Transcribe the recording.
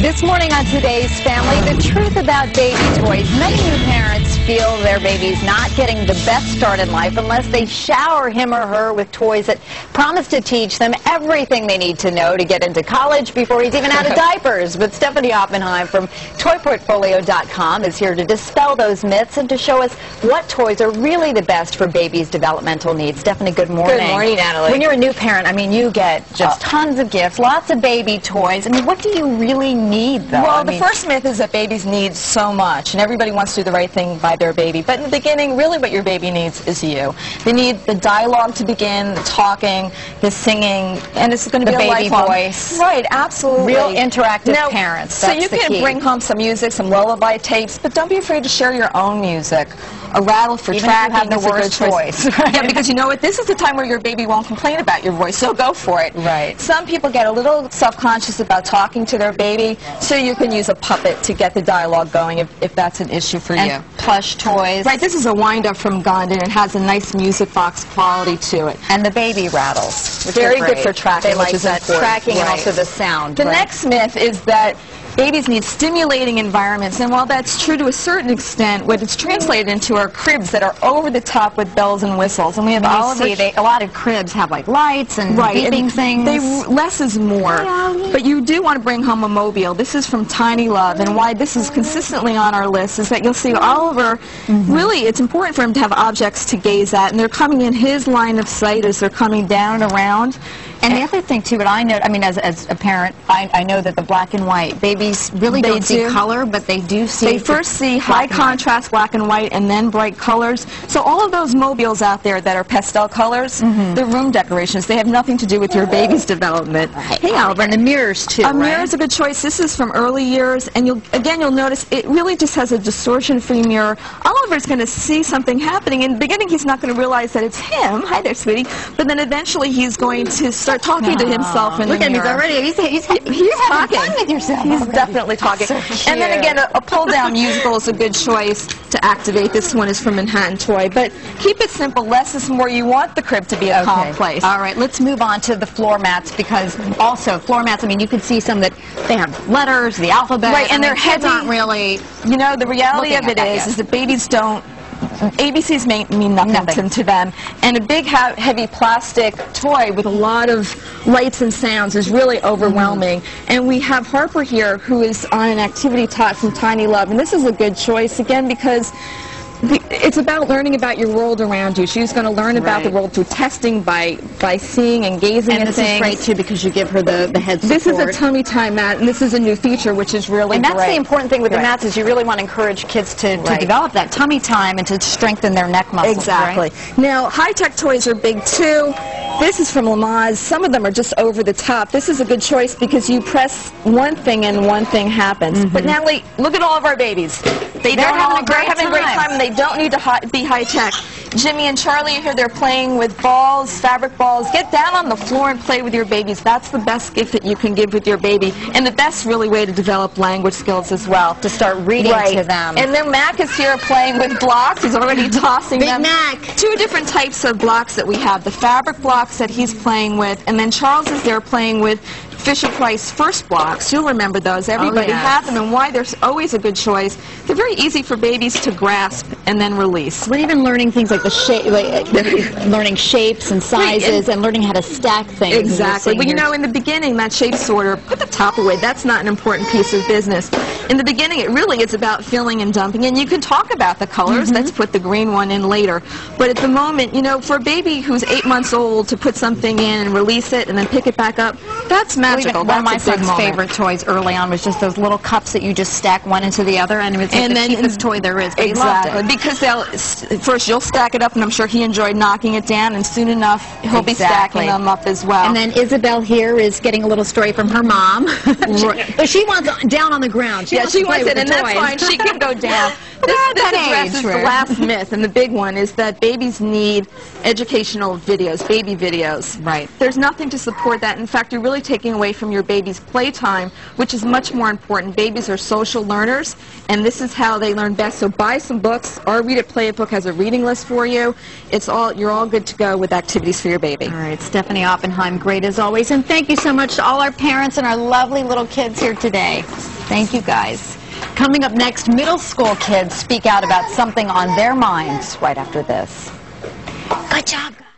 This morning on Today's Family, the truth about baby toys. Many new parents feel their baby's not getting the best start in life unless they shower him or her with toys that promise to teach them everything they need to know to get into college before he's even out of diapers. But Stephanie Oppenheim from toyportfolio.com is here to dispel those myths and to show us what toys are really the best for babies' developmental needs. Stephanie, good morning. Good morning, Natalie. When you're a new parent, I mean, you get just tons of gifts, lots of baby toys. I mean, what do you really need, though? Well, the first myth is that babies need so much, and everybody wants to do the right thing by their baby. But in the beginning, really what your baby needs is you. They need the dialogue to begin, the talking, the singing, and it's going to be a baby lifelong voice. Right, absolutely. Real interactive now, parents. So you can bring home some music, some lullaby tapes, but don't be afraid to share your own music. A rattle for tracking. Even if you have the worst voice. Right? Yeah, because you know what? This is the time where your baby won't complain about your voice, so go for it. Right. Some people get a little self-conscious about talking to their baby, so you can use a puppet to get the dialogue going if that's an issue for you. Plush toys. Right, this is a wind-up from Gondon. It has a nice music box quality to it. And the baby rattles. Very good for tracking, they like which is that important. tracking and also the sound. The next myth is that babies need stimulating environments, and while that's true to a certain extent, what it's translated into are cribs that are over the top with bells and whistles. And we have all of a lot of cribs have like lights and beeping things. Less is more, but you do want to bring home a mobile. This is from Tiny Love, and why this is consistently on our list is that you'll see Oliver, really it's important for him to have objects to gaze at, and they're coming in his line of sight as they're coming down and around. And the other thing, too, that I know, I mean, as a parent, I know that the black and white, babies really don't see color, but they do see... They first see high contrast black and white and then bright colors. So all of those mobiles out there that are pastel colors, they're room decorations. They have nothing to do with your baby's development. Hey, Oliver, and the mirrors, too, A mirror is a good choice. This is from early years, and you'll notice it really just has a distortion-free mirror. Oliver's going to see something happening. In the beginning, he's not going to realize that it's him. Hi there, sweetie. But then eventually he's going to start talking to himself in the mirror. Look at him, he's already, he's talking. Fun with yourself. He's definitely talking. So and then again, a pull-down musical is a good choice to activate. This one is from Manhattan Toy. But keep it simple. Less is more. You want the crib to be a calm place. All right, let's move on to the floor mats, because also floor mats, I mean, you can see some that they have letters, the alphabet. Right, and their heads aren't really... You know, the reality of it is that babies don't... ABCs mean nothing to them, and a big heavy plastic toy with a lot of lights and sounds is really overwhelming. And we have Harper here, who is on an activity tot from Tiny Love, and this is a good choice again because it's about learning about your world around you. She's going to learn about the world through testing by seeing and gazing at things. And this is great, too, because you give her the head support. This is a tummy time mat, and this is a new feature, which is really great. And that's the important thing with the mats is you really want to encourage kids to develop that tummy time and to strengthen their neck muscles. Exactly. Now, high-tech toys are big, too. This is from Lamaze. Some of them are just over the top. This is a good choice because you press one thing and one thing happens. But Natalie, look at all of our babies. They're having a great time, and they don't need to be high-tech. Jimmy and Charlie are here. They're playing with balls, fabric balls. Get down on the floor and play with your babies. That's the best gift that you can give with your baby, and the best really way to develop language skills as well. To start reading to them. And then Mac is here playing with blocks. He's already tossing them. Big Mac. Two different types of blocks that we have. The fabric blocks that he's playing with, and then Charles is there playing with Fisher-Price first blocks. You'll remember those. Everybody has them, and why they're always a good choice. They're very easy for babies to grasp and then release. We're even learning things like the shape, learning shapes and sizes, and learning how to stack things. Exactly. Well, you know, in the beginning, that shape sorter, put the top away. That's not an important piece of business. In the beginning, it really is about filling and dumping, and you can talk about the colors. Let's put the green one in later. But at the moment, you know, for a baby who's 8 months old to put something in and release it and then pick it back up, that's magical. One of my son's favorite toys early on was just those little cups that you just stack one into the other, and it was like the cheapest toy there is. But exactly, because first you'll stack it up, and I'm sure he enjoyed knocking it down, and soon enough he'll be stacking them up as well. And then Isabel here is getting a little story from her mom. But she wants down on the ground. She wants it, and that's fine. She can go down. This addresses the last myth, and the big one is that babies need educational videos, baby videos. Right. There's nothing to support that. In fact, you're really taking away from your baby's playtime, which is much more important. Babies are social learners, and this is how they learn best. So buy some books. Our Read It, Play It book has a reading list for you. You're all good to go with activities for your baby. All right, Stephanie Oppenheim, great as always, and thank you so much to all our parents and our lovely little kids here today. Thank you, guys. Coming up next, middle school kids speak out about something on their minds right after this. Good job, guys.